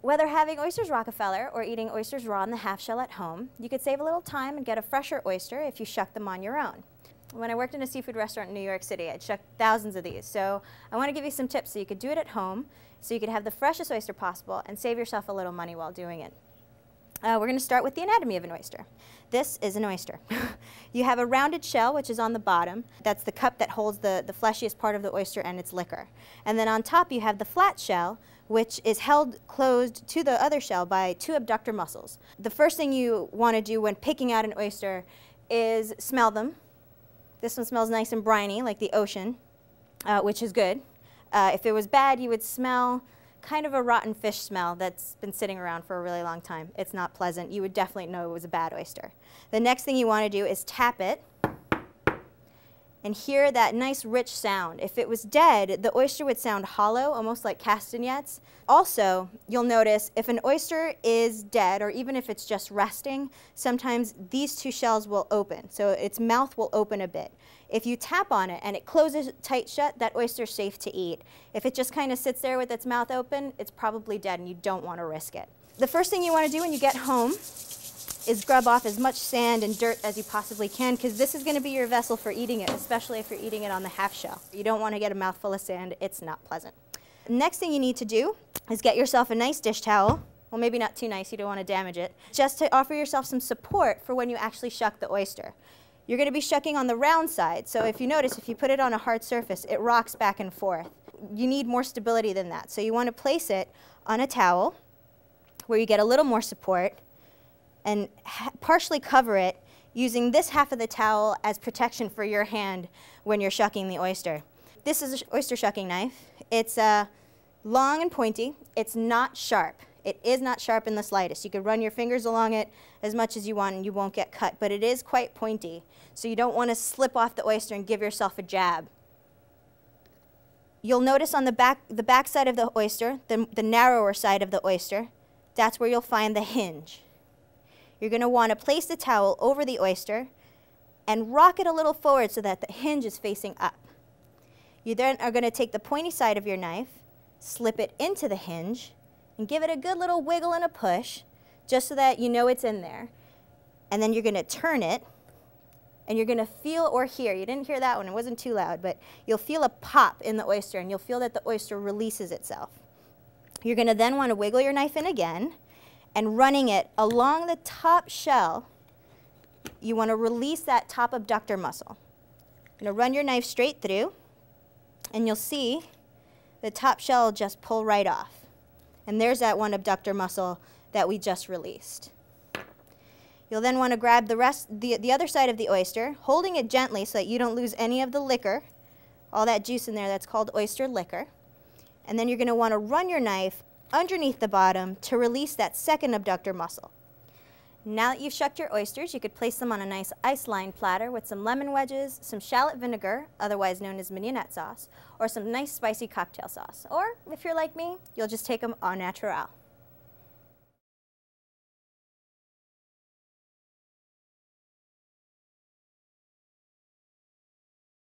Whether having oysters Rockefeller or eating oysters raw in the half shell at home, you could save a little time and get a fresher oyster if you shuck them on your own. When I worked in a seafood restaurant in New York City, I'd shucked thousands of these. So I want to give you some tips so you could do it at home, so you could have the freshest oyster possible and save yourself a little money while doing it. We're going to start with the anatomy of an oyster. This is an oyster. You have a rounded shell, which is on the bottom. That's the cup that holds the fleshiest part of the oyster and its liquor. And then on top you have the flat shell, which is held closed to the other shell by two abductor muscles. The first thing you want to do when picking out an oyster is smell them. This one smells nice and briny, like the ocean, which is good. If it was bad, you would smell kind of a rotten fish smell that's been sitting around for a really long time. It's not pleasant. You would definitely know it was a bad oyster. The next thing you want to do is tap it and hear that nice rich sound. If it was dead, the oyster would sound hollow, almost like castanets. Also, you'll notice if an oyster is dead, or even if it's just resting, sometimes these two shells will open, so its mouth will open a bit. If you tap on it and it closes tight shut, that oyster's safe to eat. If it just kind of sits there with its mouth open, it's probably dead and you don't want to risk it. The first thing you want to do when you get home is scrub off as much sand and dirt as you possibly can, because this is going to be your vessel for eating it, especially if you're eating it on the half shell. You don't want to get a mouthful of sand. It's not pleasant. The next thing you need to do is get yourself a nice dish towel. Well, maybe not too nice, you don't want to damage it, just to offer yourself some support for when you actually shuck the oyster. You're going to be shucking on the round side, so if you notice, if you put it on a hard surface, it rocks back and forth. You need more stability than that, so you want to place it on a towel where you get a little more support and partially cover it using this half of the towel as protection for your hand when you're shucking the oyster. This is an oyster shucking knife. It's long and pointy. It's not sharp. It is not sharp in the slightest. You could run your fingers along it as much as you want and you won't get cut, but it is quite pointy. So you don't want to slip off the oyster and give yourself a jab. You'll notice on the back side of the oyster, the narrower side of the oyster, that's where you'll find the hinge. You're going to want to place the towel over the oyster and rock it a little forward so that the hinge is facing up. You then are going to take the pointy side of your knife, slip it into the hinge, and give it a good little wiggle and a push, just so that you know it's in there. And then you're going to turn it, and you're going to feel or hear, you didn't hear that one, it wasn't too loud, but you'll feel a pop in the oyster, and you'll feel that the oyster releases itself. You're going to then want to wiggle your knife in again, and running it along the top shell, you want to release that top abductor muscle. You're going to run your knife straight through, and you'll see the top shell just pull right off. And there's that one abductor muscle that we just released. You'll then want to grab the other side of the oyster, holding it gently so that you don't lose any of the liquor, all that juice in there, that's called oyster liquor. And then you're going to want to run your knife underneath the bottom to release that second abductor muscle. Now that you've shucked your oysters, you could place them on a nice ice-lined platter with some lemon wedges, some shallot vinegar, otherwise known as mignonette sauce, or some nice spicy cocktail sauce. Or, if you're like me, you'll just take them au naturel.